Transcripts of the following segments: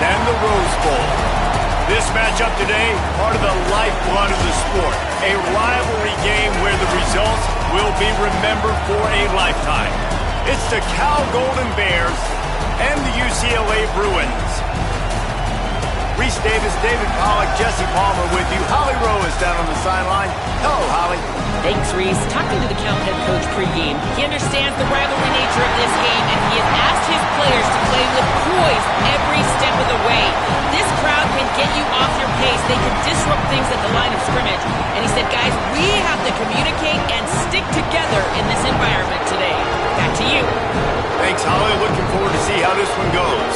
and the Rose Bowl. This matchup today, part of the lifeblood of the sport. A rivalry game where the results will be remembered for a lifetime. It's the Cal Golden Bears and the UCLA Bruins. Reese Davis, David Pollack, Jesse Palmer with you. Holly Rowe is down on the sideline. Hello, Holly. Thanks, Reese. Talking to the Cal head coach pregame, he understands the rivalry nature of this game, and he has asked his players to play with poise every step of the way. This crowd can get you off your pace. They can disrupt things at the line of scrimmage. And he said, guys, we have to communicate and stick together in this environment today. Back to you. Thanks, Holly. Looking forward to see how this one goes.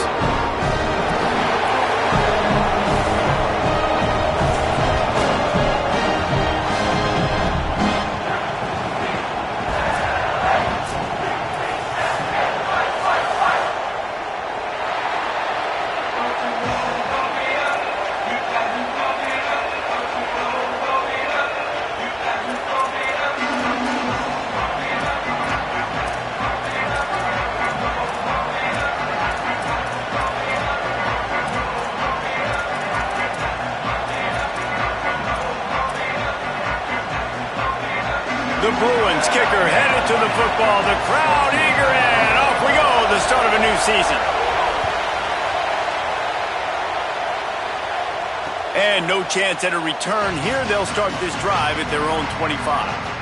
The Bruins kicker headed to the football. The crowd eager, and off we go. The start of a new season. And no chance at a return here. They'll start this drive at their own 25.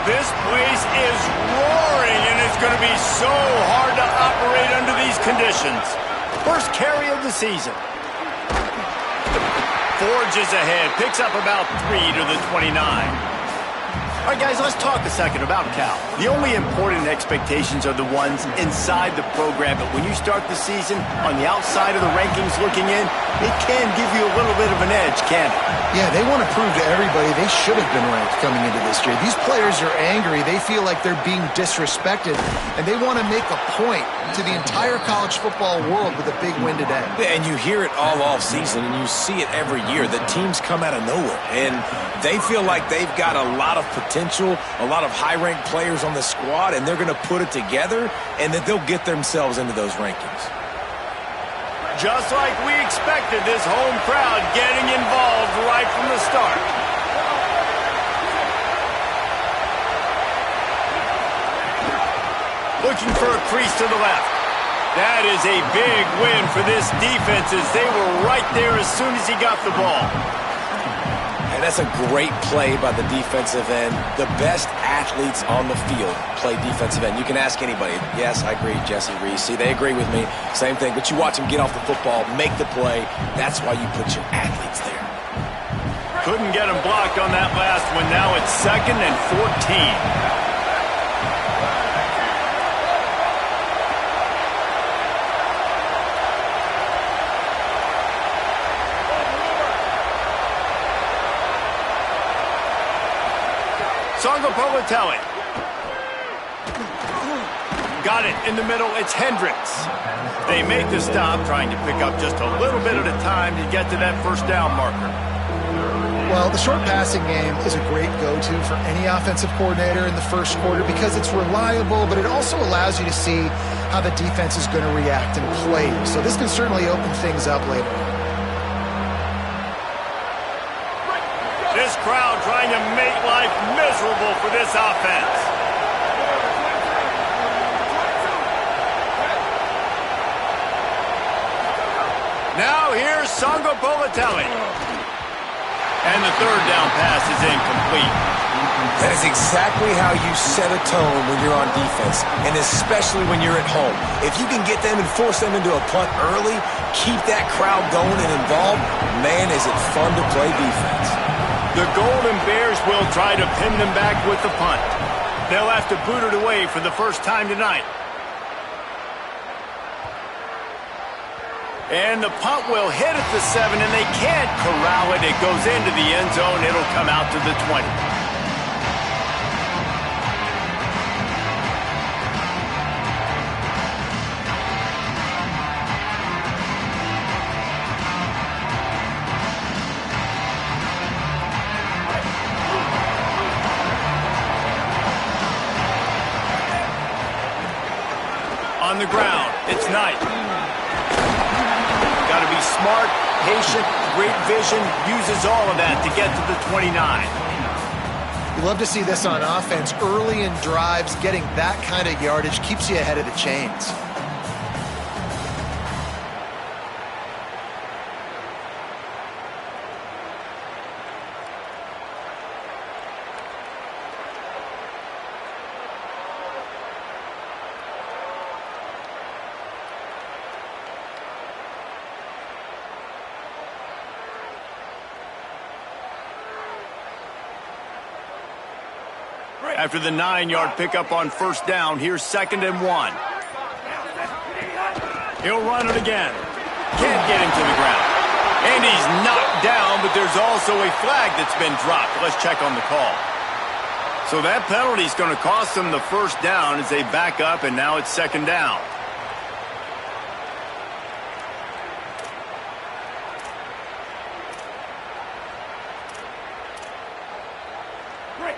This place is roaring, and it's going to be so hard to operate under these conditions. First carry of the season. Forges ahead, picks up about 3 to the 29. All right, guys, let's talk a second about Cal. The only important expectations are the ones inside the program, but when you start the season on the outside of the rankings looking in, it can give you a little bit of an edge, can't it? Yeah, they want to prove to everybody they should have been ranked coming into this year. These players are angry. They feel like they're being disrespected, and they want to make a point to the entire college football world with a big win today. And you hear it all off season, and you see it every year. The teams come out of nowhere, and they feel like they've got a lot of potential, a lot of high-ranked players on the squad, and they're going to put it together, and that they'll get themselves into those rankings. Just like we expected, this home crowd getting involved right from the start. Looking for a crease to the left. That is a big win for this defense as they were right there as soon as he got the ball. And that's a great play by the defensive end. The best athletes on the field play defensive end. You can ask anybody. Yes, I agree, Jesse, Reese. See, they agree with me. Same thing. But you watch them get off the football, make the play. That's why you put your athletes there. Couldn't get him blocked on that last one. Now it's 2nd and 14. Sangopolatelli. Got it in the middle. It's Hendricks. They make the stop, trying to pick up just a little bit at a time to get to that first down marker. Well, the short passing game is a great go-to for any offensive coordinator in the first quarter because it's reliable, but it also allows you to see how the defense is going to react and play. So this can certainly open things up later on. This crowd trying to make life miserable for this offense. Now here's Sangopolatelli. And the third down pass is incomplete. That is exactly how you set a tone when you're on defense, and especially when you're at home. If you can get them and force them into a punt early, keep that crowd going and involved, man, is it fun to play defense. The Golden Bears will try to pin them back with the punt. They'll have to boot it away for the first time tonight. And the punt will hit at the 7, and they can't corral it. It goes into the end zone. It'll come out to the 20. On the ground, it's Knight. Got to be smart, patient, great vision, uses all of that to get to the 29. You love to see this on offense. Early in drives, getting that kind of yardage keeps you ahead of the chains. After the 9-yard pickup on first down, here's 2nd and 1. He'll run it again. Can't get him to the ground. And he's knocked down, but there's also a flag that's been dropped. Let's check on the call. So that penalty is going to cost them the first down as they back up, and now it's 2nd down.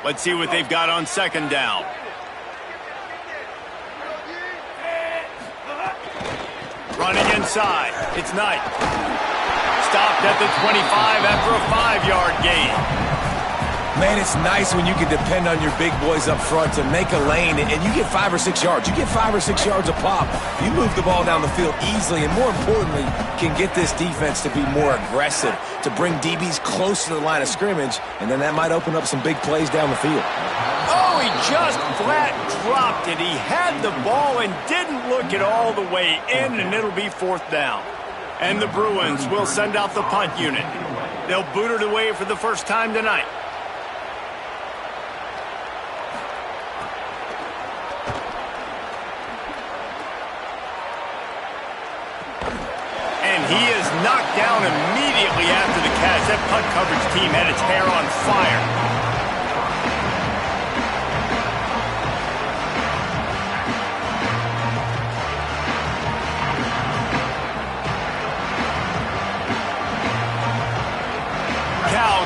Let's see what they've got on 2nd down. Running inside. It's Knight. Stopped at the 25 after a 5-yard gain. Man, it's nice when you can depend on your big boys up front to make a lane, and you get 5 or 6 yards. You get 5 or 6 yards a pop. You move the ball down the field easily, and more importantly, can get this defense to be more aggressive, to bring DBs close to the line of scrimmage, and then that might open up some big plays down the field. Oh, he just flat dropped it. He had the ball and didn't look it all the way in, and it'll be 4th down. And the Bruins will send out the punt unit. They'll boot it away for the first time tonight. And he is knocked down immediately after the catch. That punt coverage team had its hair on fire.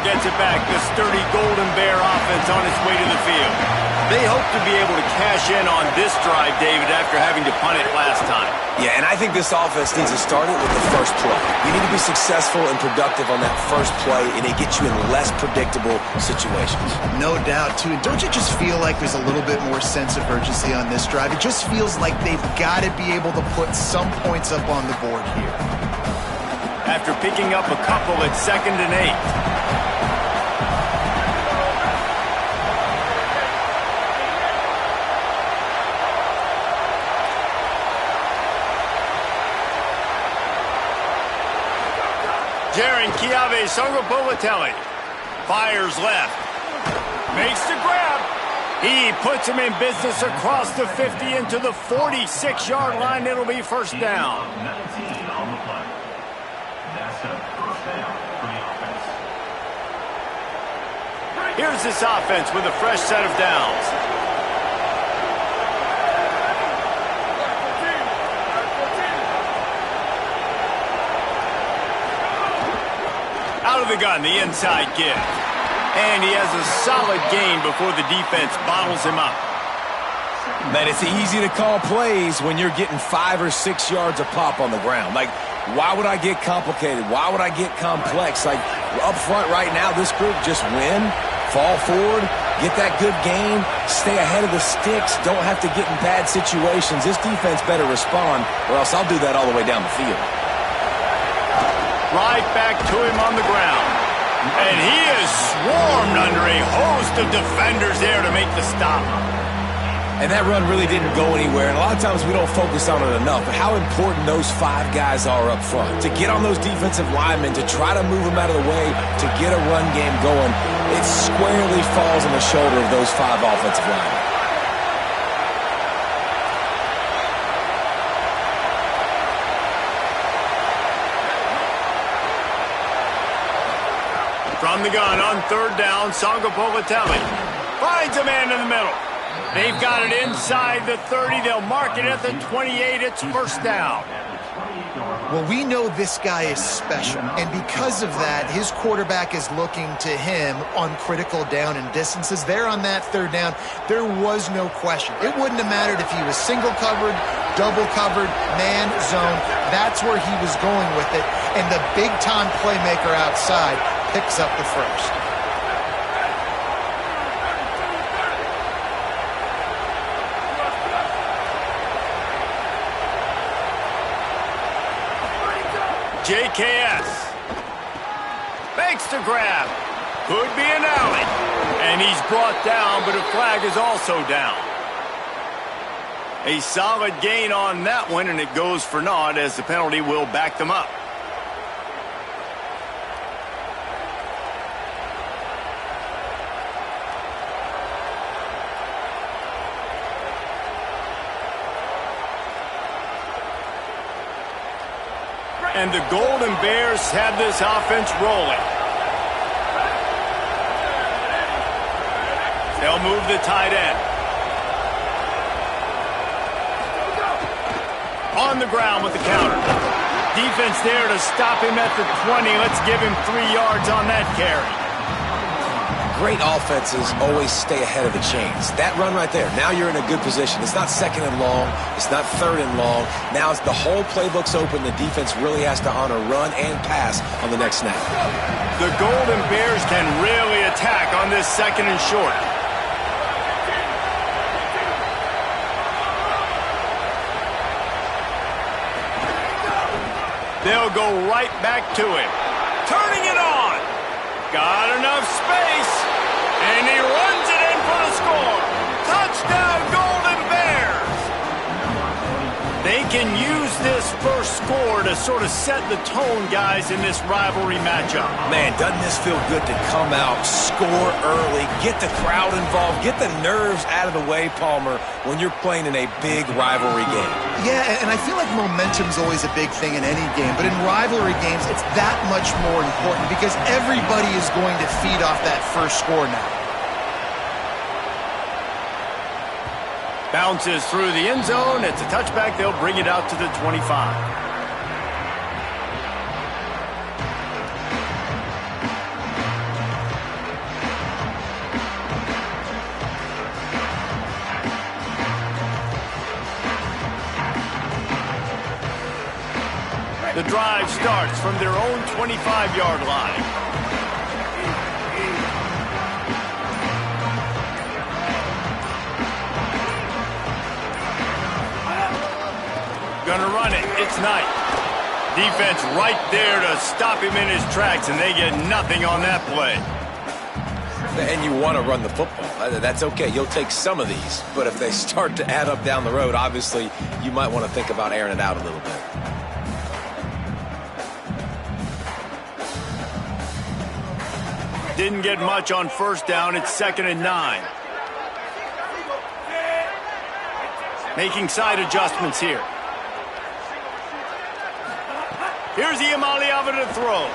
Gets it back. The sturdy Golden Bear offense on its way to the field. They hope to be able to cash in on this drive, David, after having to punt it last time. Yeah, and I think this offense needs to start it with the first play. You need to be successful and productive on that first play, and it gets you in less predictable situations. No doubt, too. And don't you just feel like there's a little bit more sense of urgency on this drive? It just feels like they've got to be able to put some points up on the board here. After picking up a couple, it's 2nd and 8. Jaron Kiave Songobolatelli fires left, makes the grab. He puts him in business across the 50 into the 46-yard line. It'll be 1st down. Here's this offense with a fresh set of downs. Out of the gun, the inside give. And he has a solid gain before the defense bottles him up. Man, it's easy to call plays when you're getting 5 or 6 yards a pop on the ground. Like, why would I get complicated? Why would I get complex? Like, up front right now, this group just win, fall forward, get that good gain, stay ahead of the sticks, don't have to get in bad situations. This defense better respond, or else I'll do that all the way down the field. Right back to him on the ground. And he is swarmed under a host of defenders there to make the stop. And that run really didn't go anywhere. And a lot of times we don't focus on it enough. But how important those 5 guys are up front. To get on those defensive linemen, to try to move them out of the way, to get a run game going, it squarely falls on the shoulder of those 5 offensive linemen. From the gun on third down, Sangapolitelli finds a man in the middle. They've got it inside the 30. They'll mark it at the 28. It's first down. Well, we know this guy is special, and because of that, his quarterback is looking to him on critical down and distances. There on that third down, there was no question. It wouldn't have mattered if he was single covered, double covered, man, zone. That's where he was going with it, and the big-time playmaker outside picks up the first. JKS makes the grab. Could be an alley. And he's brought down, but a flag is also down. A solid gain on that one, and it goes for naught as the penalty will back them up. And the Golden Bears have this offense rolling. They'll move the tight end. On the ground with the counter. Defense there to stop him at the 20. Let's give him 3 yards on that carry. Great offenses always stay ahead of the chains. That run right there, now you're in a good position. It's not second and long. It's not third and long. Now it's the whole playbook's open. The defense really has to honor run and pass on the next snap. The Golden Bears can really attack on this second and short. They'll go right back to him. Turning it on. Got enough space, and he runs it in for the score. Touchdown, Golden Bears! They can use this first score to sort of set the tone, guys, in this rivalry matchup. Man, doesn't this feel good to come out, score early, get the crowd involved, get the nerves out of the way, Palmer, when you're playing in a big rivalry game. Yeah, and I feel like momentum's always a big thing in any game, but in rivalry games, it's that much more important because everybody is going to feed off that first score now. Bounces through the end zone. It's a touchback. They'll bring it out to the 25. The drive starts from their own 25-yard line. Gonna run it. It's Knight. Defense right there to stop him in his tracks, and they get nothing on that play. And you want to run the football. That's okay. You'll take some of these. But if they start to add up down the road, obviously, you might want to think about airing it out a little bit. Didn't get much on first down. It's 2nd and 9. Making side adjustments here. Here's Iamaleava to throw.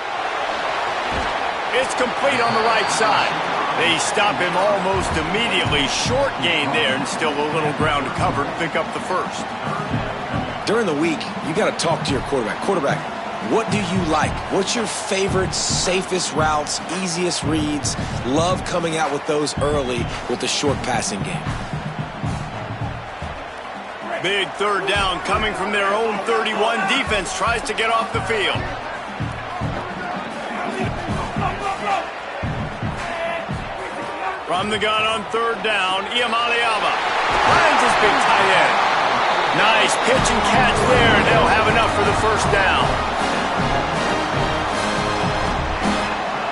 It's complete on the right side. They stop him almost immediately. Short gain there, and still a little ground to cover to pick up the first. During the week, you got to talk to your quarterback. Quarterback, what do you like? What's your favorite, safest routes, easiest reads? Love coming out with those early with the short passing game. Big third down coming from their own 31. Defense tries to get off the field. From the gun on third down, Iamaleava finds his big tight end. Nice pitch and catch there, and they'll have enough for the first down.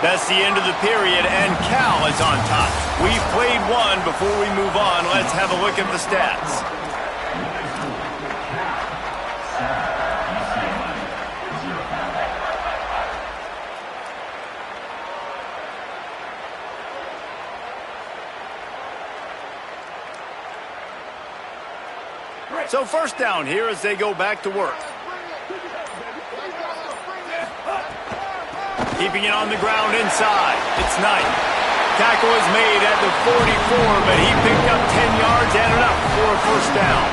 That's the end of the period, and Cal is on top. We've played one. Before we move on, let's have a look at the stats. So first down here as they go back to work. Keeping it on the ground inside. It's Knight. Tackle is made at the 44, but he picked up 10 yards and enough for a first down.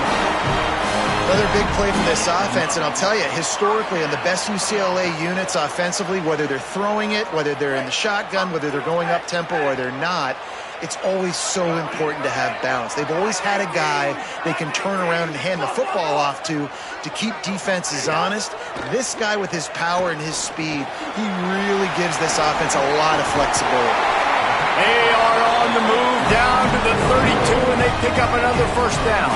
Another big play for this offense, and I'll tell you, historically, on the best UCLA units offensively, whether they're throwing it, whether they're in the shotgun, whether they're going up-tempo or they're not, it's always so important to have balance. They've always had a guy they can turn around and hand the football off to keep defenses honest. This guy with his power and his speed, he really gives this offense a lot of flexibility. They are on the move down to the 32, and they pick up another first down.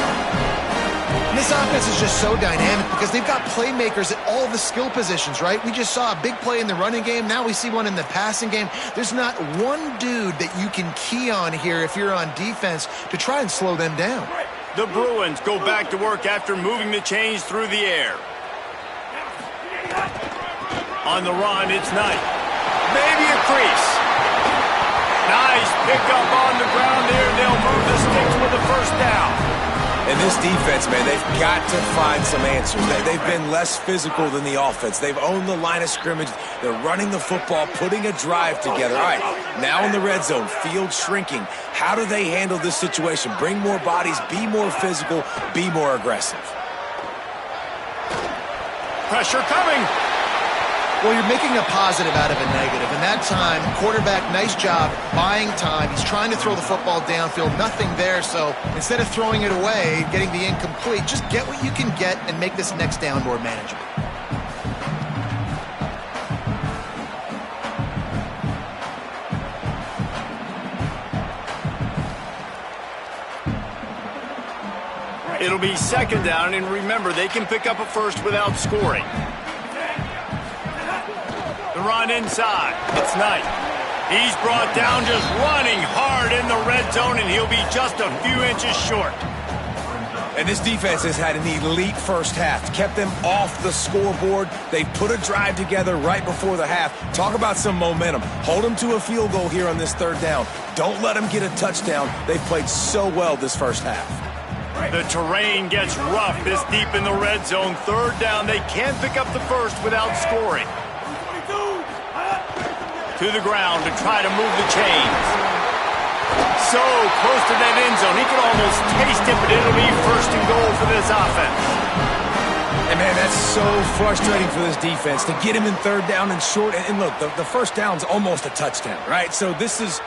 And this offense is just so dynamic because they've got playmakers at all the skill positions, right? We just saw a big play in the running game. Now we see one in the passing game. There's not one dude that you can key on here if you're on defense to try and slow them down. The Bruins go back to work after moving the chains through the air. On the run, it's Knight. Maybe a crease. Nice pickup on the ground there. They'll move the sticks with a first down. And this defense, man, they've got to find some answers. They've been less physical than the offense. They've owned the line of scrimmage. They're running the football, putting a drive together. All right, now in the red zone, field shrinking. How do they handle this situation? Bring more bodies, be more physical, be more aggressive. Pressure coming. Well, you're making a positive out of a negative. And that time, quarterback, nice job buying time. He's trying to throw the football downfield. Nothing there. So instead of throwing it away, getting the incomplete, just get what you can get and make this next down more manageable. It'll be second down, and remember, they can pick up a first without scoring. The run inside. It's Knight. He's brought down just running hard in the red zone, and he'll be just a few inches short. And this defense has had an elite first half. Kept them off the scoreboard. They put a drive together right before the half. Talk about some momentum. Hold them to a field goal here on this third down. Don't let them get a touchdown. They've played so well this first half. The terrain gets rough this deep in the red zone. Third down, they can't pick up the first without scoring. To the ground to try to move the chains. So close to that end zone. He can almost taste it, but it'll be first and goal for this offense. And, man, that's so frustrating for this defense to get him in third down and short. And look, the first down's almost a touchdown, right? So this is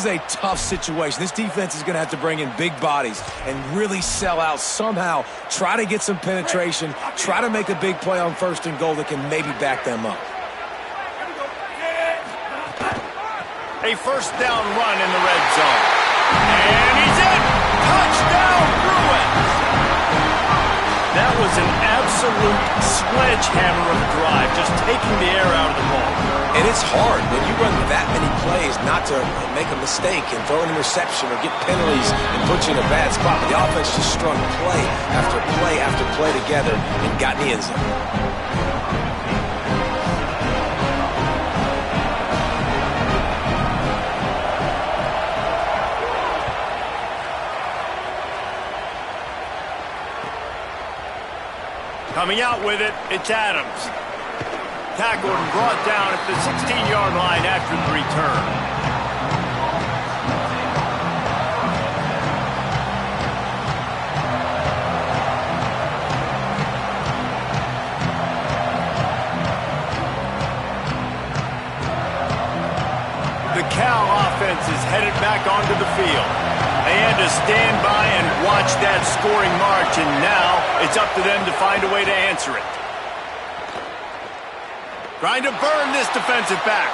a tough situation. This defense is going to have to bring in big bodies and really sell out somehow, try to get some penetration, try to make a big play on first and goal that can maybe back them up. A first down run in the red zone. And he's in! Touchdown, Bruins! That was an absolute sledgehammer of a drive, just taking the air out of the ball. And it's hard when you run that many plays not to make a mistake and throw an interception or get penalties and put you in a bad spot. But the offense just strung play after play after play together and got in the end zone. Coming out with it, it's Adams. Tackled and brought down at the 16-yard line after the return. The Cal offense is headed back onto the field. They had to stand by and watch that scoring march, and now it's up to them to find a way to answer it. Trying to burn this defensive back.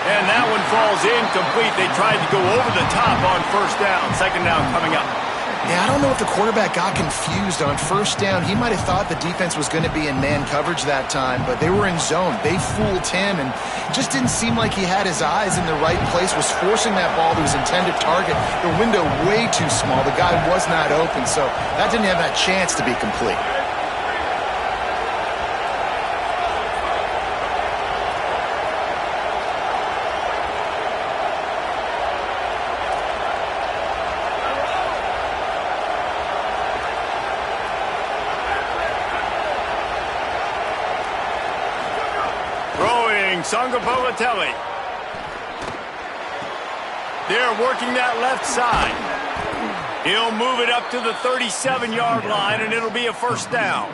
And that one falls incomplete. They tried to go over the top on first down. Second down coming up. Yeah, I don't know if the quarterback got confused on first down. He might have thought the defense was going to be in man coverage that time, but they were in zone. They fooled him, and just didn't seem like he had his eyes in the right place, was forcing that ball to his intended target. The window way too small. The guy was not open, so that didn't have that chance to be complete. throwing, Sangapolatelli. They're working that left side. He'll move it up to the 37-yard line, and it'll be a first down.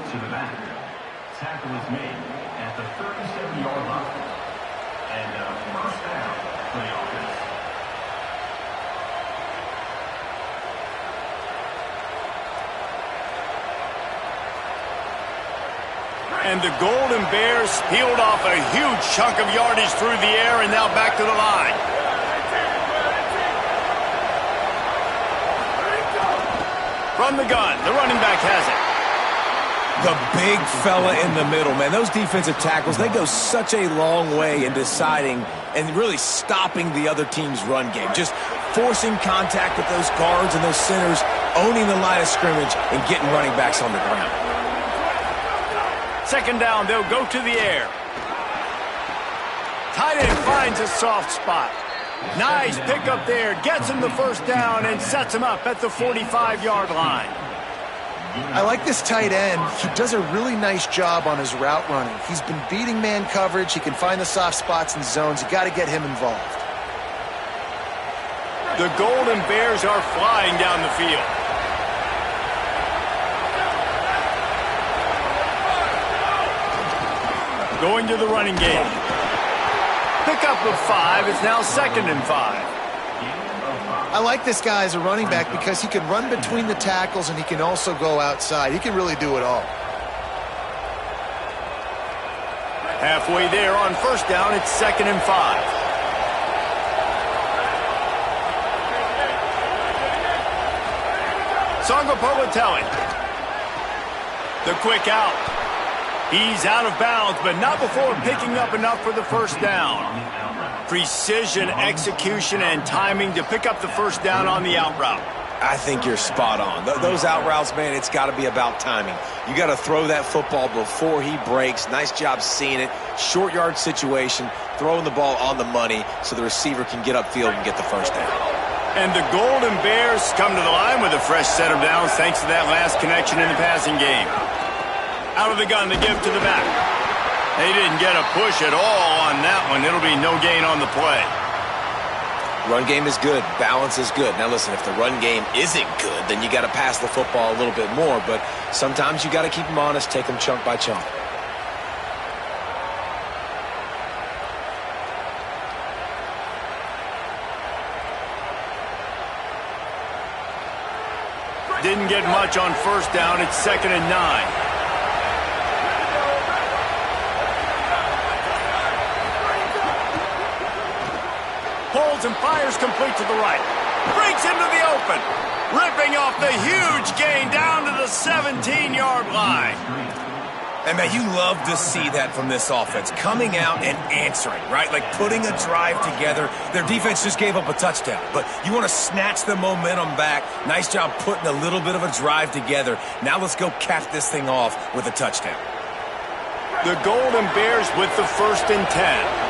Tackle is made at the 37-yard line. And first down for the offense. And the Golden Bears peeled off a huge chunk of yardage through the air, and now back to the line. From the gun, the running back has it. The big fella in the middle, man. Those defensive tackles, they go such a long way in deciding and really stopping the other team's run game. Just forcing contact with those guards and those centers, owning the line of scrimmage, and getting running backs on the ground. Second down, they'll go to the air. Tight end finds a soft spot. Nice pickup there. Gets him the first down and sets him up at the 45-yard line. I like this tight end. He does a really nice job on his route running. He's been beating man coverage. He can find the soft spots and zones. You got to get him involved. The Golden Bears are flying down the field. Going to the running game. Pickup of 5. It's now 2nd and 5. I like this guy as a running back because he can run between the tackles and he can also go outside. He can really do it all. Halfway there on first down, it's 2nd and 5. Sangapolatelli. The quick out. He's out of bounds, but not before picking up enough for the first down. Precision, execution, and timing to pick up the first down on the out route. I think you're spot on. Those out routes, man, it's got to be about timing. You got to throw that football before he breaks. Nice job seeing it. Short yard situation, throwing the ball on the money so the receiver can get upfield and get the first down. And the Golden Bears come to the line with a fresh set of downs thanks to that last connection in the passing game. Out of the gun, the give to the back. They didn't get a push at all on that one. It'll be no gain on the play. Run game is good. Balance is good. Now, listen, if the run game isn't good, then you got to pass the football a little bit more. But sometimes you got to keep them honest, take them chunk by chunk. Didn't get much on first down. It's 2nd and 9. Pulls and fires complete to the right. Breaks into the open. Ripping off the huge gain down to the 17-yard line. And, man, you love to see that from this offense. Coming out and answering, right? Like putting a drive together. Their defense just gave up a touchdown. But you want to snatch the momentum back. Nice job putting a little bit of a drive together. Now let's go cap this thing off with a touchdown. The Golden Bears with the 1st and 10.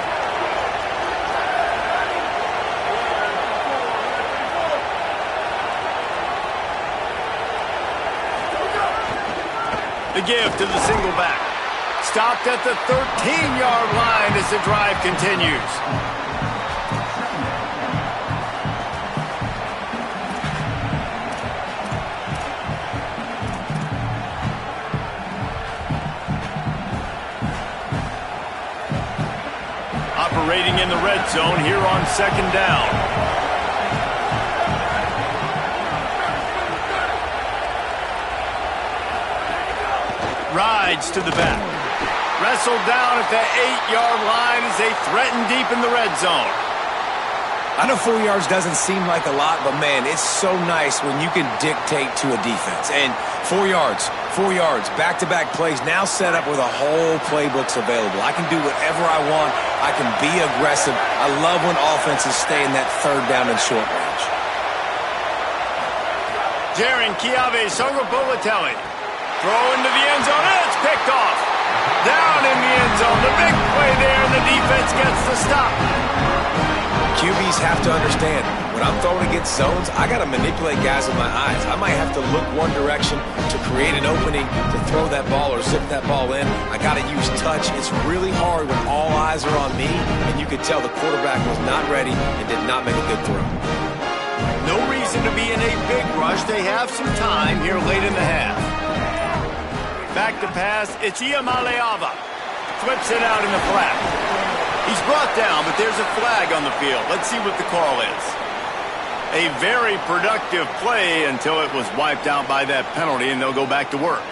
The give to the single back. Stopped at the 13-yard line as the drive continues. Operating in the red zone here on 2nd down. Rides to the back. Wrestled down at the 8-yard line as they threaten deep in the red zone. I know 4 yards doesn't seem like a lot, but, man, it's so nice when you can dictate to a defense. And 4 yards, back-to-back plays now set up with a whole playbook's available. I can do whatever I want. I can be aggressive. I love when offenses stay in that 3rd down and short range. Jaron Kiave Sangapolatelli. Throw into the end zone, and it's picked off. Down in the end zone, the big play there, and the defense gets the stop. QBs have to understand, when I'm throwing against zones, I got to manipulate guys with my eyes. I might have to look one direction to create an opening to throw that ball or zip that ball in. I got to use touch. It's really hard when all eyes eyes are on me, and you could tell the quarterback was not ready and did not make a good throw. No reason to be in a big rush. They have some time here late in the half. Back to pass. It's Ucla. Flips it out in the flat. He's brought down, but there's a flag on the field. Let's see what the call is. A very productive play until it was wiped out by that penalty, and they'll go back to work.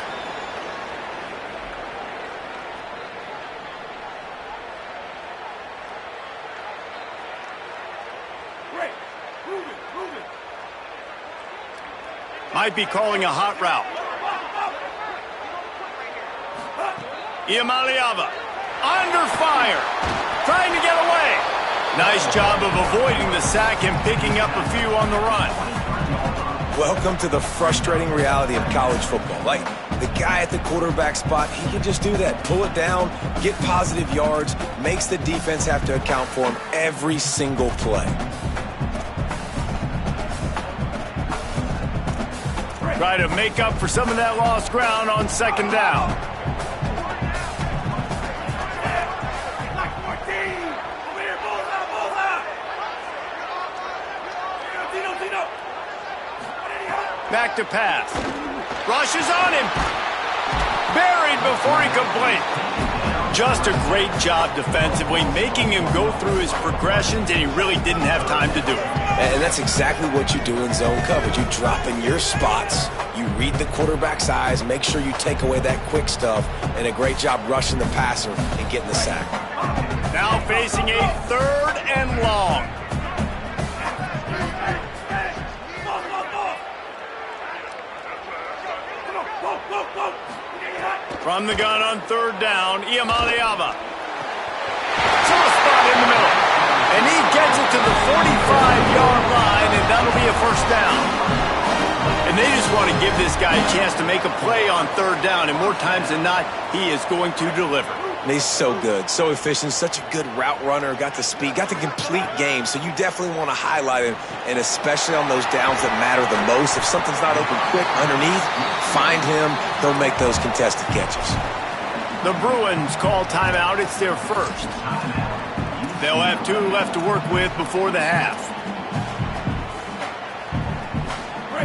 Might be calling a hot route. Ucla under fire, trying to get away. Nice job of avoiding the sack and picking up a few on the run. Welcome to the frustrating reality of college football. Like, the guy at the quarterback spot, he can just do that. Pull it down, get positive yards, makes the defense have to account for him every single play. Try to make up for some of that lost ground on second down. Back to pass. Rushes on him. Buried before he could blink. Just a great job defensively, making him go through his progressions, and he really didn't have time to do it. And that's exactly what you do in zone coverage. You drop in your spots, you read the quarterback's eyes, make sure you take away that quick stuff, and a great job rushing the passer and getting the sack. Now facing a 3rd and long. From the gun on 3rd down, Ucla. Tough spot in the middle. And he gets it to the 45-yard line, and that'll be a 1st down. And they just want to give this guy a chance to make a play on 3rd down, and more times than not, he is going to deliver. And he's so good, so efficient, such a good route runner, got the speed, got the complete game, so you definitely want to highlight him, and especially on those downs that matter the most. If something's not open quick underneath, find him, he'll make those contested catches. The Bruins call timeout. It's their 1st. They'll have 2 left to work with before the half.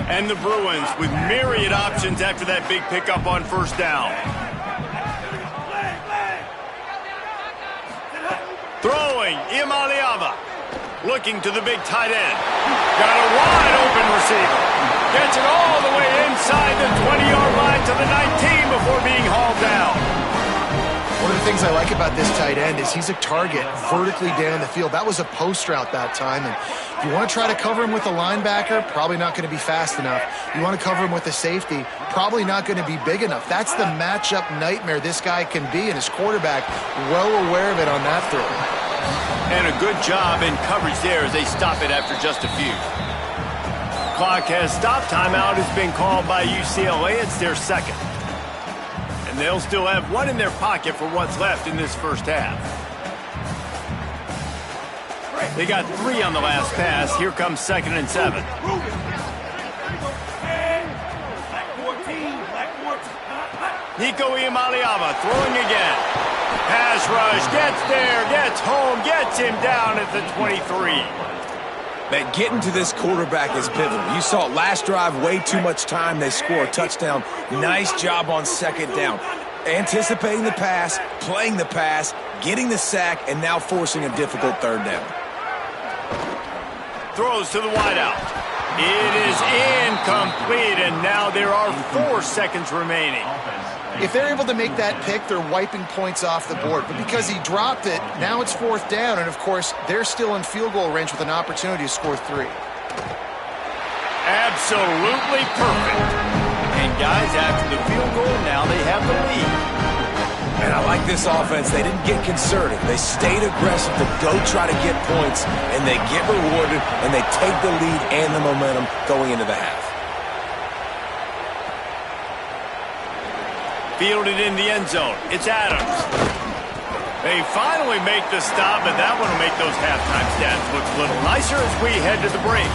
And the Bruins with myriad options after that big pickup on 1st down. Throwing, Ucla. Looking to the big tight end. Got a wide open receiver. Gets it all the way inside the 20-yard line to the 19 before being hauled down. One of the things I like about this tight end is he's a target vertically down the field. That was a post route that time, and if you want to try to cover him with a linebacker, probably not going to be fast enough. You want to cover him with a safety, probably not going to be big enough. That's the matchup nightmare this guy can be, and his quarterback well aware of it on that throw. And a good job in coverage there as they stop it after just a few. Clock has stopped. Timeout has been called by UCLA. It's their 2nd. And they'll still have 1 in their pocket for what's left in this 1st half. They got 3 on the last pass. Here comes 2nd and 7. Nico Ucla throwing again. Pass rush, gets there, gets home, gets him down at the 23. That getting to this quarterback is pivotal. You saw it last drive, way too much time. They score a touchdown. Nice job on 2nd down. Anticipating the pass, playing the pass, getting the sack, and now forcing a difficult 3rd down. Throws to the wideout. It is incomplete, and now there are 4 seconds remaining. If they're able to make that pick, they're wiping points off the board. But because he dropped it, now it's 4th down. And, of course, they're still in field goal range with an opportunity to score 3. Absolutely perfect. And, guys, after the field goal, now they have the lead. And I like this offense. They didn't get conservative. They stayed aggressive to go try to get points, and they get rewarded, and they take the lead and the momentum going into the half. Fielded in the end zone. It's Adams. They finally make the stop, but that one will make those halftime stats look a little nicer as we head to the break.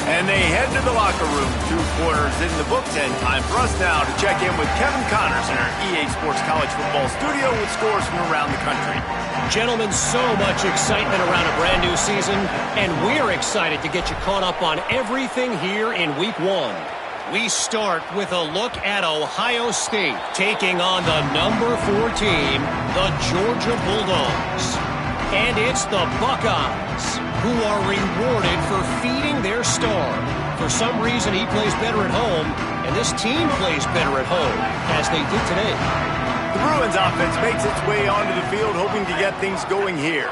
And they head to the locker room. 2 quarters in the books, and time for us now to check in with Kevin Connors in our EA Sports College Football studio with scores from around the country. Gentlemen, so much excitement around a brand new season, and we're excited to get you caught up on everything here in Week 1. We start with a look at Ohio State taking on the number 4 team, the Georgia Bulldogs. And it's the Buckeyes who are rewarded for feeding their star. For some reason, he plays better at home, and this team plays better at home, as they did today. The Bruins offense makes its way onto the field, hoping to get things going here.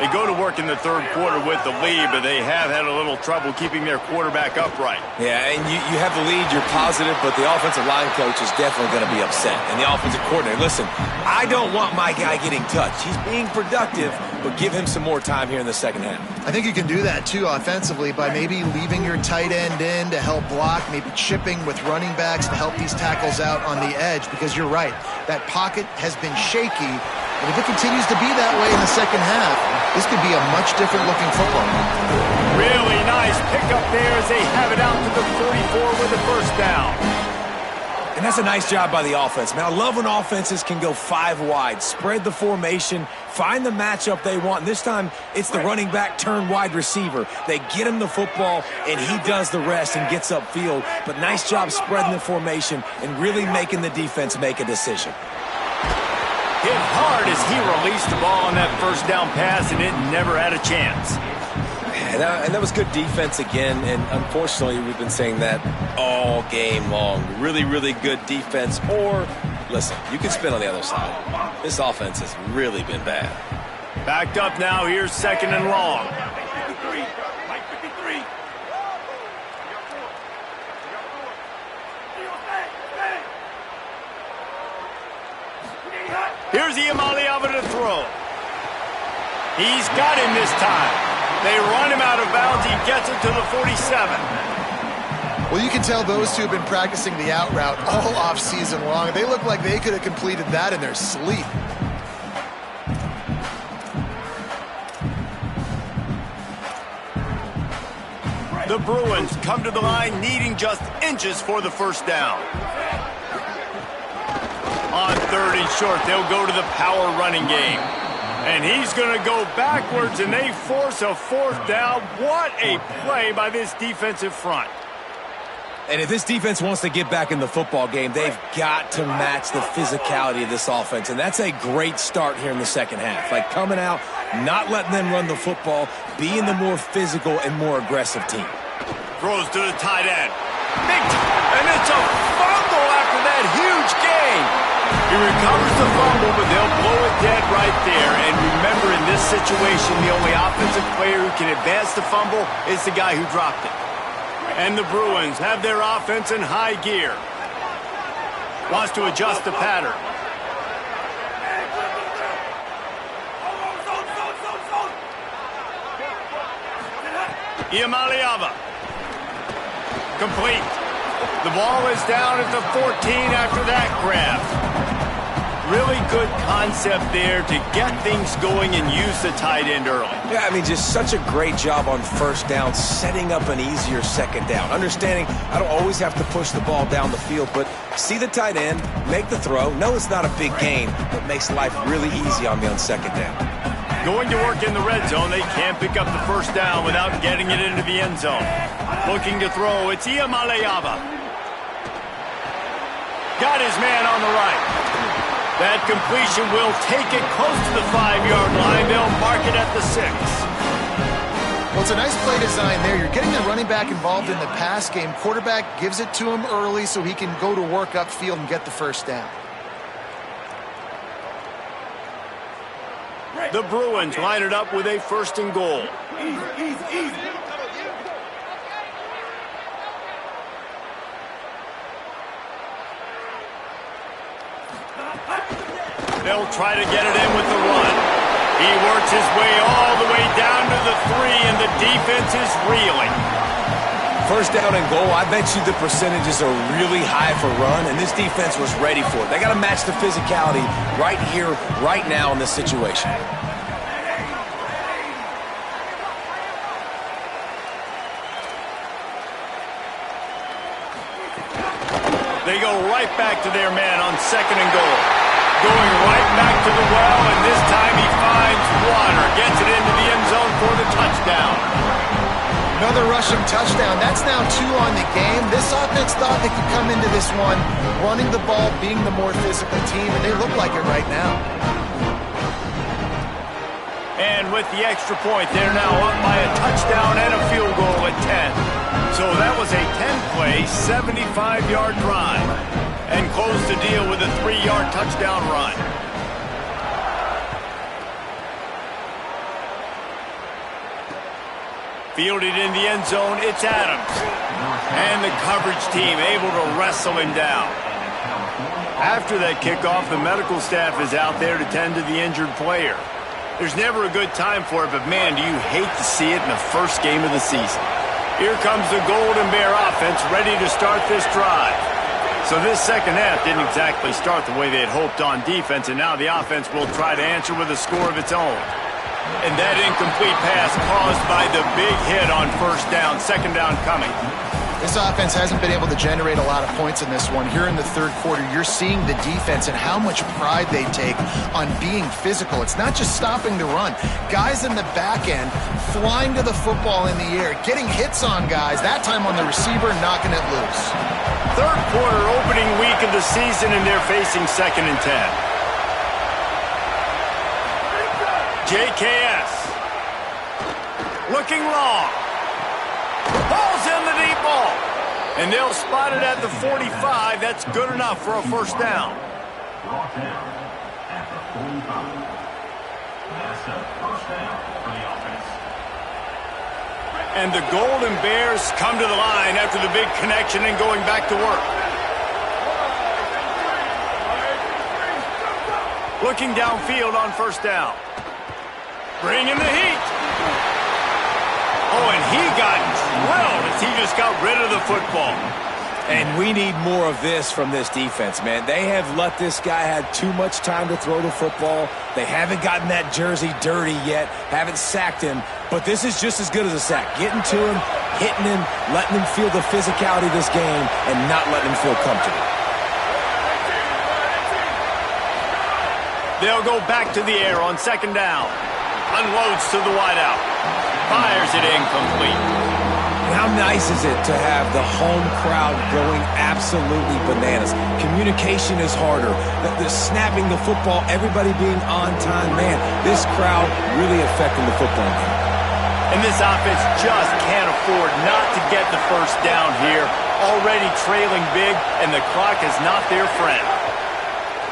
They go to work in the 3rd quarter with the lead, but they have had a little trouble keeping their quarterback upright. Yeah, and you have the lead, you're positive, but the offensive line coach is definitely going to be upset. And the offensive coordinator, listen, I don't want my guy getting touched. He's being productive, but give him some more time here in the second half. I think you can do that, too, offensively, by maybe leaving your tight end in to help block, maybe chipping with running backs to help these tackles out on the edge, because you're right, that pocket has been shaky, and if it continues to be that way in the second half, this could be a much different looking football. Really nice pickup there as they have it out to the 44 with the first down. And that's a nice job by the offense. Man, I love when offenses can go 5 wide, spread the formation, find the matchup they want. And this time, it's the running back turn wide receiver. They get him the football, and he does the rest and gets upfield. But nice job spreading the formation and really making the defense make a decision. Hit hard as he released the ball on that first down pass, and it never had a chance. And that was good defense again, and unfortunately, we've been saying that all game long. Really, really good defense, or, listen, you can spin on the other side. This offense has really been bad. Backed up now, here's 2nd and long. Here's Iamaleava to throw. He's got him this time. They run him out of bounds. He gets it to the 47. Well, you can tell those two have been practicing the out route all off season long. They look like they could have completed that in their sleep. The Bruins come to the line needing just inches for the first down. On 3rd and short, they'll go to the power running game. And he's going to go backwards, and they force a 4th down. What a play by this defensive front. And if this defense wants to get back in the football game, they've got to match the physicality of this offense. And that's a great start here in the second half. Like coming out, not letting them run the football, being the more physical and more aggressive team. Throws to the tight end. And it's a fumble after that huge gain. He recovers the fumble, but they'll blow it dead right there. And remember, in this situation, the only offensive player who can advance the fumble is the guy who dropped it. And the Bruins have their offense in high gear. Wants to adjust the pattern. Iamaleava. Complete. The ball is down at the 14 after that grab. Really good concept there to get things going and use the tight end early. Yeah, I mean, just such a great job on first down, setting up an easier second down. Understanding I don't always have to push the ball down the field, but see the tight end, make the throw. No, it's not a big gain, but makes life really easy on me on second down. Going to work in the red zone, they can't pick up the first down without getting it into the end zone. Looking to throw, it's Iamaleava. Got his man on the right. That completion will take it close to the 5-yard line. They'll mark it at the 6. Well, it's a nice play design there. You're getting the running back involved in the pass game. Quarterback gives it to him early so he can go to work upfield and get the first down. The Bruins line it up with a 1st and goal. Easy. They'll try to get it in with the run. He works his way all the way down to the 3, and the defense is reeling. First down and goal, I bet you the percentages are really high for run, and this defense was ready for it. They got to match the physicality right here, right now in this situation. They go right back to their man on 2nd and goal. Going right back to the well, and this time he finds water. Gets it into the end zone for the touchdown. Another rushing touchdown. That's now 2 on the game. This offense thought they could come into this one running the ball, being the more physical team, and they look like it right now. And with the extra point, they're now up by a touchdown and a field goal at 10. So that was a 10-play, 75-yard drive. And closed the deal with a 3-yard touchdown run. Fielded in the end zone, it's Adams. And the coverage team able to wrestle him down. After that kickoff, the medical staff is out there to tend to the injured player. There's never a good time for it, but man, do you hate to see it in the first game of the season. Here comes the Golden Bear offense ready to start this drive. So this second half didn't exactly start the way they had hoped on defense, and now the offense will try to answer with a score of its own. And that incomplete pass caused by the big hit on 1st down, 2nd down coming. This offense hasn't been able to generate a lot of points in this one. Here in the 3rd quarter, you're seeing the defense and how much pride they take on being physical. It's not just stopping the run. Guys in the back end flying to the football in the air, getting hits on guys, that time on the receiver, knocking it loose. 3rd quarter opening week of the season, and they're facing 2nd and 10. JKS. Looking long. Ball's in the deep ball. And they'll spot it at the 45. That's good enough for a 1st down. Brought down at the 45. That's a 1st down for the offense. And the Golden Bears come to the line after the big connection and going back to work. Looking downfield on 1st down. Bringing the heat. Oh, and he got drilled as he just got rid of the football. And we need more of this from this defense, man. They have let this guy have too much time to throw the football. They haven't gotten that jersey dirty yet, haven't sacked him. But this is just as good as a sack. Getting to him, hitting him, letting him feel the physicality of this game, and not letting him feel comfortable. They'll go back to the air on 2nd down. Unloads to the wideout. Fires it incomplete. How nice is it to have the home crowd going absolutely bananas? Communication is harder. The snapping the football, everybody being on time. Man, this crowd really affecting the football game. And this offense just can't afford not to get the 1st down here. Already trailing big, and the clock is not their friend.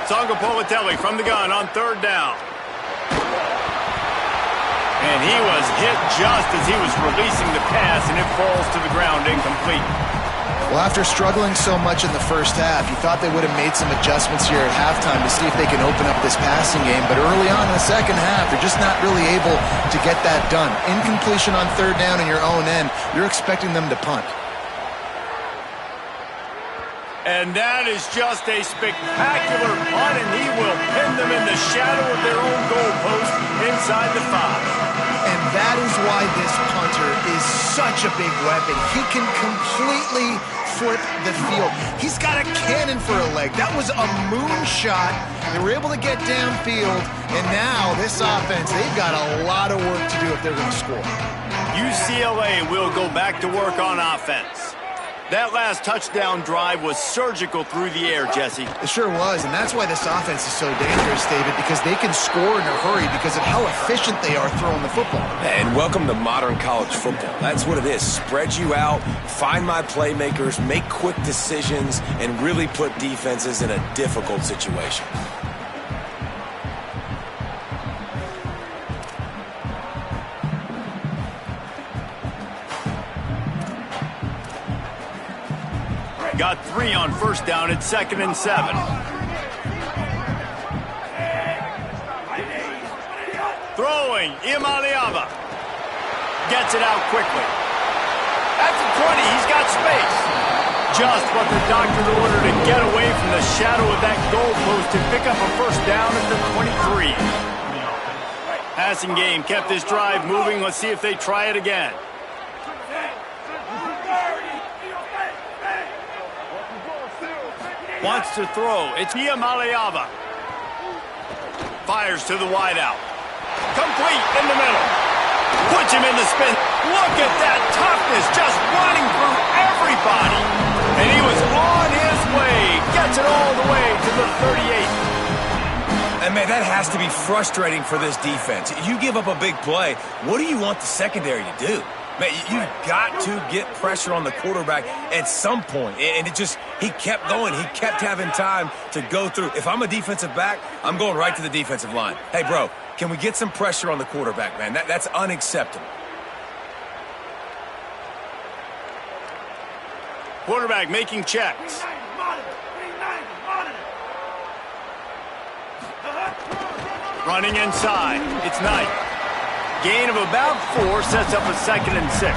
Sangapolitelli from the gun on 3rd down. And he was hit just as he was releasing the pass, and it falls to the ground incomplete. Well, after struggling so much in the first half, you thought they would have made some adjustments here at halftime to see if they can open up this passing game. But early on in the second half, they're just not really able to get that done. Incompletion on 3rd down in your own end, you're expecting them to punt. And that is just a spectacular punt, and he will pin them in the shadow of their own goalpost inside the 5. And that is why this punter is such a big weapon. He can completely flip the field. He's got a cannon for a leg. That was a moonshot. They were able to get downfield, and now this offense, they've got a lot of work to do if they're going to score. UCLA will go back to work on offense. That last touchdown drive was surgical through the air, Jesse. It sure was, and that's why this offense is so dangerous, David, because they can score in a hurry because of how efficient they are throwing the football. And welcome to modern college football. That's what it is. Spread you out, find my playmakers, make quick decisions, and really put defenses in a difficult situation. Got 3 on 1st down at 2nd and 7. Throwing, Imaliava. Gets it out quickly. At the 20, he's got space. Just what the doctor ordered to get away from the shadow of that goalpost to pick up a 1st down at the 23. Passing game kept this drive moving. Let's see if they try it again. Wants to throw. It's Maliava. Fires to the wideout. Complete in the middle. Puts him in the spin. Look at that toughness, just running through everybody. And he was on his way. Gets it all the way to the 38. And, man, that has to be frustrating for this defense. You give up a big play, what do you want the secondary to do? Man, you've got to get pressure on the quarterback at some point. And he kept going. He kept having time to go through. If I'm a defensive back, I'm going right to the defensive line. Hey, bro, can we get some pressure on the quarterback, man? That's unacceptable. Quarterback making checks. Running inside. It's Knight. Gain of about 4 sets up a 2nd and 6.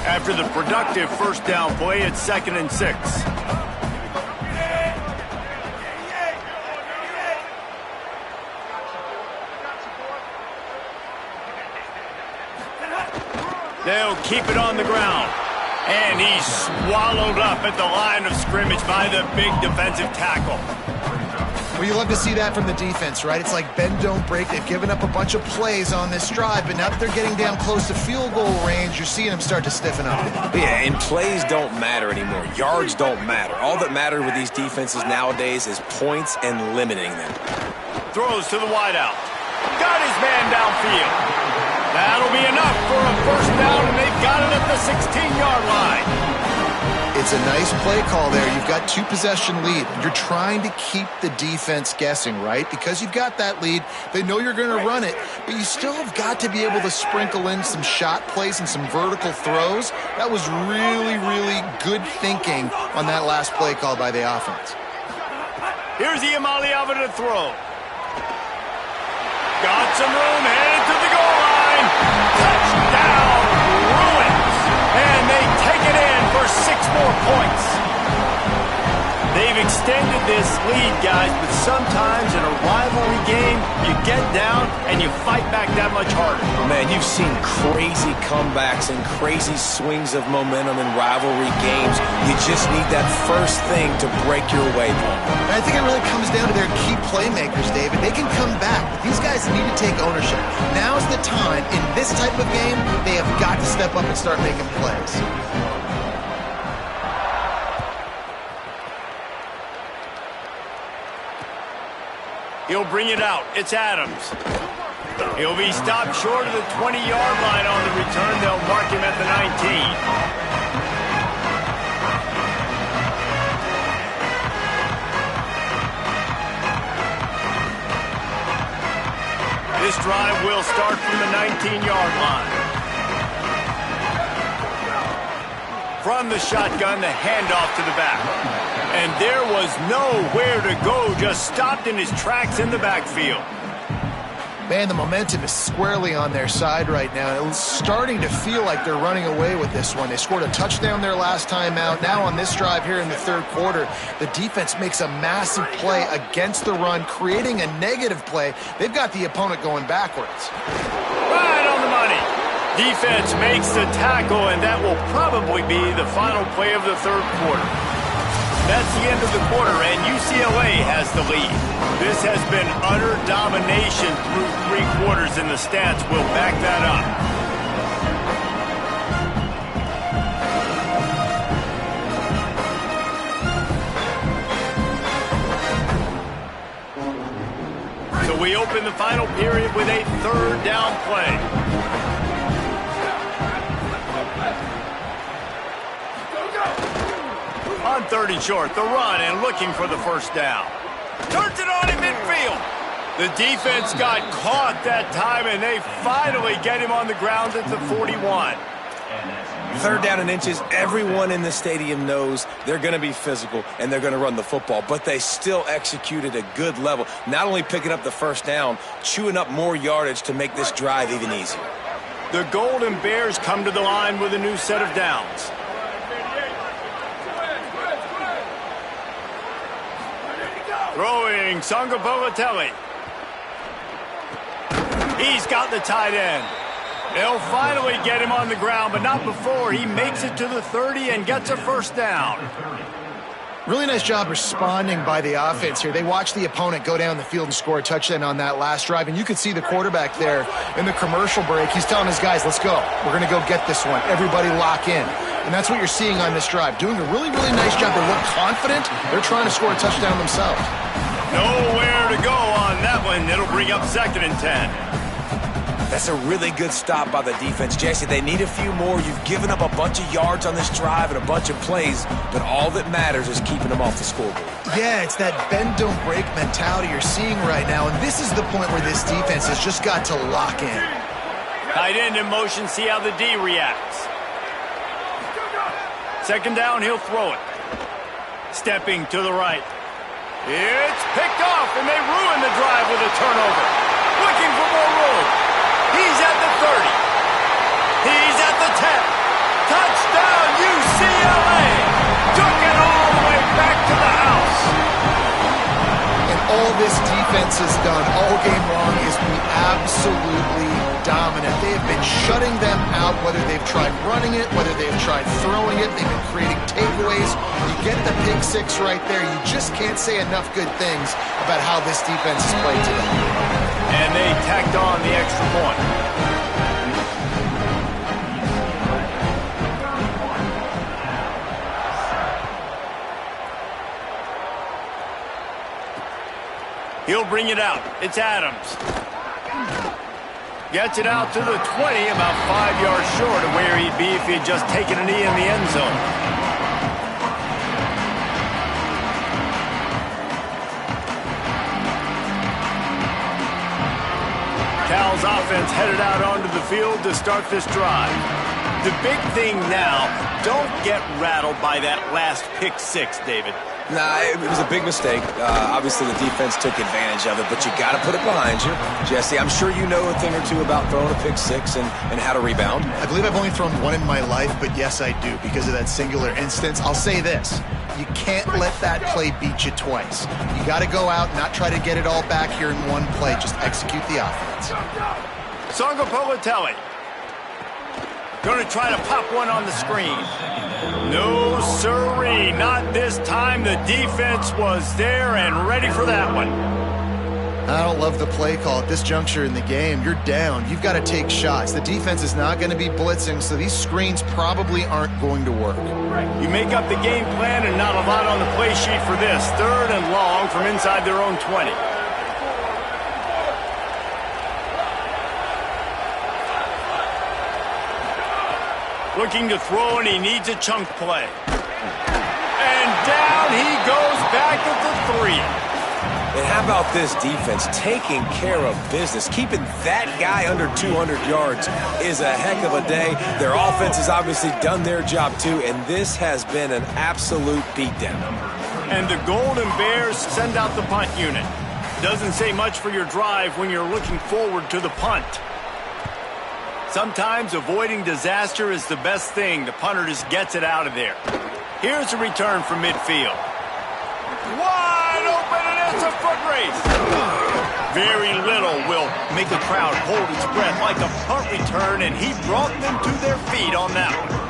After the productive first down play, it's 2nd and 6. They'll keep it on the ground. And he's swallowed up at the line of scrimmage by the big defensive tackle. Well, you love to see that from the defense, right? It's like bend, don't break. They've given up a bunch of plays on this drive, but now that they're getting down close to field goal range, you're seeing them start to stiffen up. Yeah, and plays don't matter anymore. Yards don't matter. All that matters with these defenses nowadays is points and limiting them. Throws to the wideout. Got his man downfield. That'll be enough for a first down, and they've got it at the 16-yard line. It's a nice play call there. You've got 2-possession lead. You're trying to keep the defense guessing, right? Because you've got that lead, they know you're going to run it, but you still have got to be able to sprinkle in some shot plays and some vertical throws. That was really, really good thinking on that last play call by the offense. Here's Maliava to throw. Got some room, headed to the goal line. Touchdown, Bruins. And they take it in for 6 more points. They've extended this lead, guys, but sometimes in a rivalry game, you get down and you fight back that much harder. Man, you've seen crazy comebacks and crazy swings of momentum in rivalry games. You just need that first thing to break your way, Paul. I think it really comes down to their key playmakers, David. They can come back, but these guys need to take ownership. Now's the time. In this type of game, they have got to step up and start making plays. He'll bring it out. It's Adams. He'll be stopped short of the 20-yard line on the return. They'll mark him at the 19. This drive will start from the 19-yard line. From the shotgun, the handoff to the back. And there was nowhere to go, just stopped in his tracks in the backfield. Man, the momentum is squarely on their side right now. It's starting to feel like they're running away with this one. They scored a touchdown their last time out. Now on this drive here in the 3rd quarter, the defense makes a massive play against the run, creating a negative play. They've got the opponent going backwards. Right on the money. Defense makes the tackle, and that will probably be the final play of the 3rd quarter. That's the end of the quarter, and UCLA has the lead. This has been utter domination through 3 quarters, and the stats will back that up. So we open the final period with a 3rd down play. On 3rd and short, the run and looking for the first down. Turns it on in midfield. The defense got caught that time, and they finally get him on the ground at the 41. 3rd down and inches. Everyone in the stadium knows they're going to be physical and they're going to run the football, but they still executed a good level. Not only picking up the first down, chewing up more yardage to make this drive even easier. The Golden Bears come to the line with a new set of downs. Throwing Sangapavatelli. He's got the tight end. They'll finally get him on the ground, but not before he makes it to the 30 and gets a first down. Really nice job responding by the offense here. They watched the opponent go down the field and score a touchdown on that last drive, and you could see the quarterback there in the commercial break. He's telling his guys, let's go. We're going to go get this one. Everybody lock in. And that's what you're seeing on this drive. Doing a really, really nice job. They look confident. They're trying to score a touchdown themselves. Nowhere to go on that one. It'll bring up 2nd and 10. That's a really good stop by the defense. Jesse, they need a few more. You've given up a bunch of yards on this drive and a bunch of plays, but all that matters is keeping them off the scoreboard. Yeah, it's that bend, don't break mentality you're seeing right now, and this is the point where this defense has just got to lock in. Tight end in motion, see how the D reacts. 2nd down, he'll throw it. Stepping to the right. It's picked off, and they ruin the drive with a turnover. Looking for more room. He's at the 30. He's at the 10. Touchdown, UCLA. Took it all the way back to the house. And all this defense has done all game long is be absolutely dominant. They have been shutting them out, whether they've tried running it, whether they've tried throwing it. They've been creating takeaways. You get the pick six right there. You just can't say enough good things about how this defense has played today. And they tacked on the extra point. He'll bring it out. It's Adams. Gets it out to the 20, about 5 yards short of where he'd be if he had just taken a knee in the end zone. Cal's offense headed out onto the field to start this drive. The big thing now, don't get rattled by that last pick six, David. Nah, it was a big mistake. Obviously, the defense took advantage of it, but you got to put it behind you. Jesse, I'm sure you know a thing or two about throwing a pick six and how to rebound. I believe I've only thrown one in my life, but yes, I do, because of that singular instance. I'll say this. You can't let that play beat you twice. You got to go out, not try to get it all back here in one play. Just execute the offense. Songapolatelli. Going to try to pop one on the screen. No, sirree, not this time. The defense was there and ready for that one. I don't love the play call at this juncture in the game. You're down. You've got to take shots. The defense is not going to be blitzing, so these screens probably aren't going to work. You make up the game plan and not a lot on the play sheet for this. 3rd and long from inside their own 20. Looking to throw, and he needs a chunk play. And down he goes back at the 3. And how about this defense taking care of business? Keeping that guy under 200 yards is a heck of a day. Their offense has obviously done their job too, and this has been an absolute beatdown. And the Golden Bears send out the punt unit. Doesn't say much for your drive when you're looking forward to the punt. Sometimes avoiding disaster is the best thing. The punter just gets it out of there. Here's a return from midfield. Wide open, and it's a foot race. Very little will make a crowd hold its breath like a punt return, and he brought them to their feet on that one.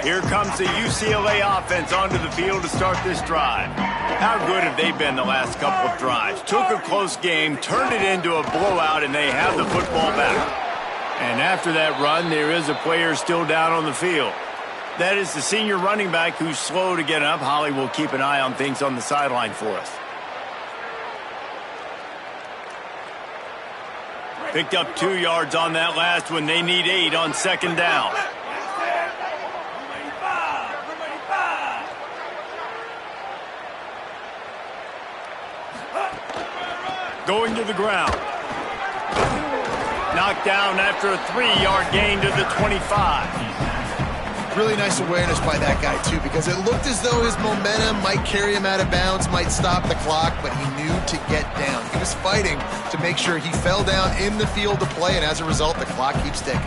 Here comes the UCLA offense onto the field to start this drive. How good have they been the last couple of drives? Took a close game, turned it into a blowout, and they have the football back. And after that run, there is a player still down on the field. That is the senior running back who's slow to get up. Holly will keep an eye on things on the sideline for us. Picked up 2 yards on that last one. They need 8 on 2nd down. Going to the ground. Knocked down after a 3-yard gain to the 25. Really nice awareness by that guy, too, because it looked as though his momentum might carry him out of bounds, might stop the clock, but he knew to get down. He was fighting to make sure he fell down in the field to play, and as a result, the clock keeps ticking.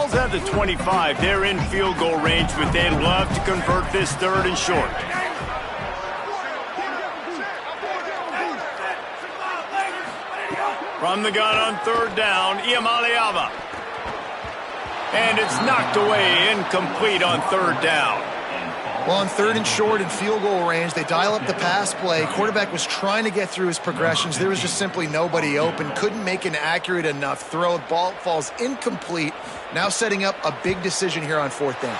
Ball's at the 25. They're in field goal range, but they'd love to convert this third and short. From the gun on third down, Iamaleava. And it's knocked away, incomplete on third down. Well, on third and short and field goal range, they dial up the pass play. Quarterback was trying to get through his progressions. There was just simply nobody open. Couldn't make an accurate enough throw. The ball falls incomplete. Now setting up a big decision here on fourth down.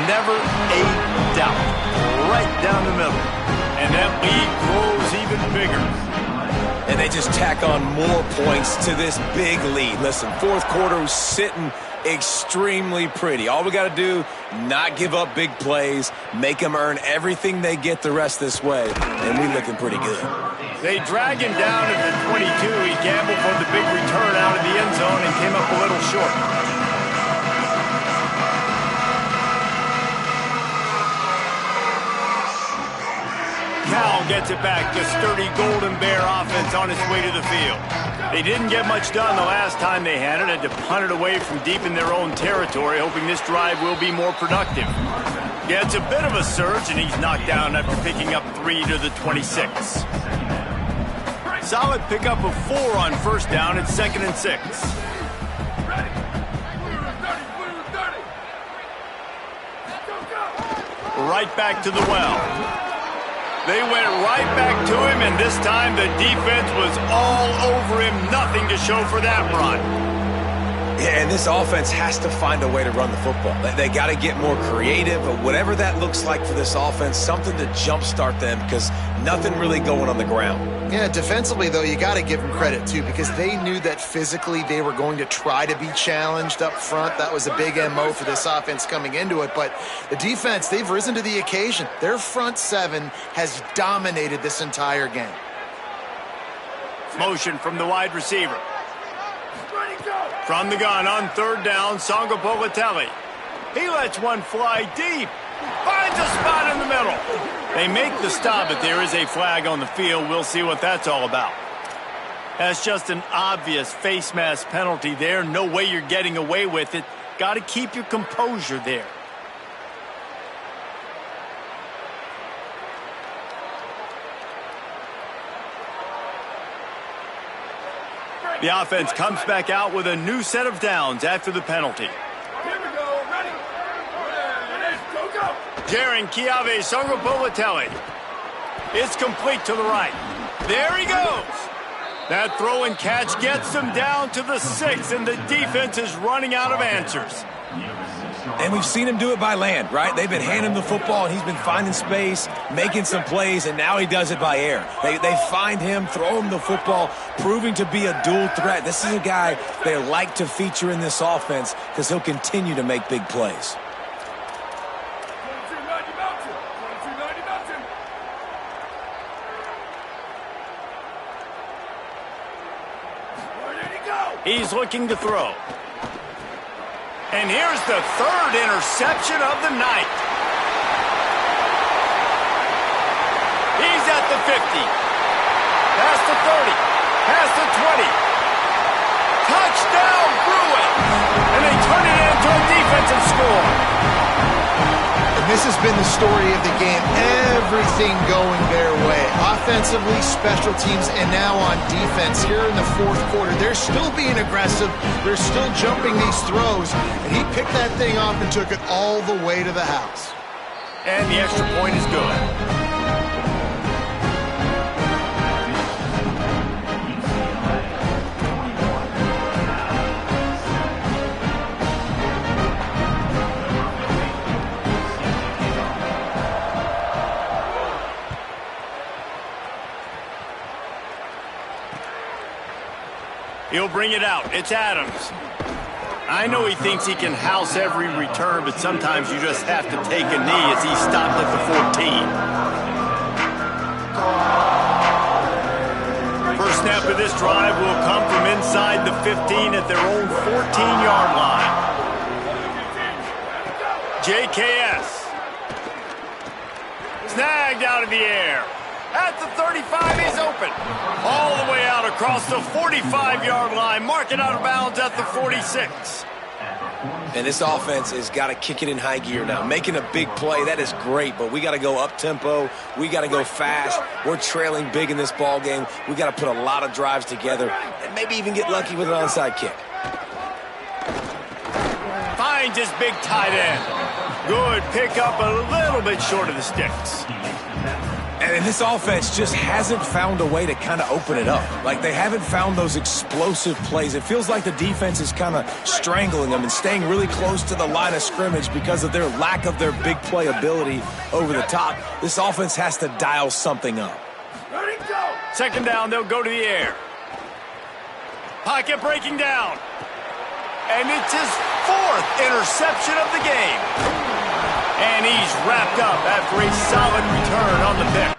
Never a doubt. Right down the middle. And that lead grows even bigger. And they just tack on more points to this big lead. Listen, fourth quarter was sitting extremely pretty. All we got to do, not give up big plays, make them earn everything they get the rest this way, and we're looking pretty good. They drag him down at the 22. He gambled for the big return out of the end zone and came up a little short. Cal gets it back to sturdy Golden Bear offense on its way to the field. They didn't get much done the last time they had it. Had to punt it away from deep in their own territory, hoping this drive will be more productive. Yeah, it's a bit of a surge, and he's knocked down after picking up 3 to the 26. Solid pickup of 4 on first down. It's 2nd and 6. Right back to the well. They went right back to him, and this time the defense was all over him. Nothing to show for that run. Yeah, and this offense has to find a way to run the football. They got to get more creative, or whatever that looks like for this offense, something to jumpstart them, because nothing really going on the ground. Yeah, defensively, though, you got to give them credit, too, because they knew that physically they were going to try to be challenged up front. That was a big MO for this offense coming into it. But the defense, they've risen to the occasion. Their front seven has dominated this entire game. Motion from the wide receiver. From the gun on third down, Songo Politelli. He lets one fly deep. Finds a spot in the middle. They make the stop, but there is a flag on the field. We'll see what that's all about. That's just an obvious face mask penalty there. No way you're getting away with it. Got to keep your composure there. The offense comes back out with a new set of downs after the penalty. Here we go. Ready? Go. Jaron Kiave Songo-Politelli. It's complete to the right. There he goes. That throw and catch gets them down to the 6, and the defense is running out of answers. And we've seen him do it by land, right? They've been handing him the football, and he's been finding space, making some plays, and now he does it by air. They find him, throw him the football, proving to be a dual threat. This is a guy they like to feature in this offense because he'll continue to make big plays. He's looking to throw. And here's the third interception of the night. He's at the 50. Past the 30. Past the 20. Touchdown, Bruins! And they turn it into a defensive score. And this has been the story of the game. Everything going their way. Offensively, special teams, and now on defense here in the fourth quarter. They're still being aggressive. They're still jumping these throws. And he picked that thing off and took it all the way to the house. And the extra point is good. He'll bring it out. It's Adams. I know he thinks he can house every return, but sometimes you just have to take a knee as he stopped at the 14. First snap of this drive will come from inside the 15 at their own 14-yard line. JKS. Snagged out of the air. At the 35, he's open. All the way out across the 45-yard line. Mark it out of bounds at the 46. And this offense has got to kick it in high gear now. Making a big play, that is great, but we got to go up-tempo. We got to go fast. We're trailing big in this ball game. We got to put a lot of drives together and maybe even get lucky with an onside kick. Finds his big tight end. Good pickup, a little bit short of the sticks. And this offense just hasn't found a way to kind of open it up. Like, they haven't found those explosive plays. It feels like the defense is kind of strangling them and staying really close to the line of scrimmage because of their lack of their big play ability over the top. This offense has to dial something up. Second down, they'll go to the air. Pocket breaking down. And it's his 4th interception of the game. And he's wrapped up after a solid return on the pick.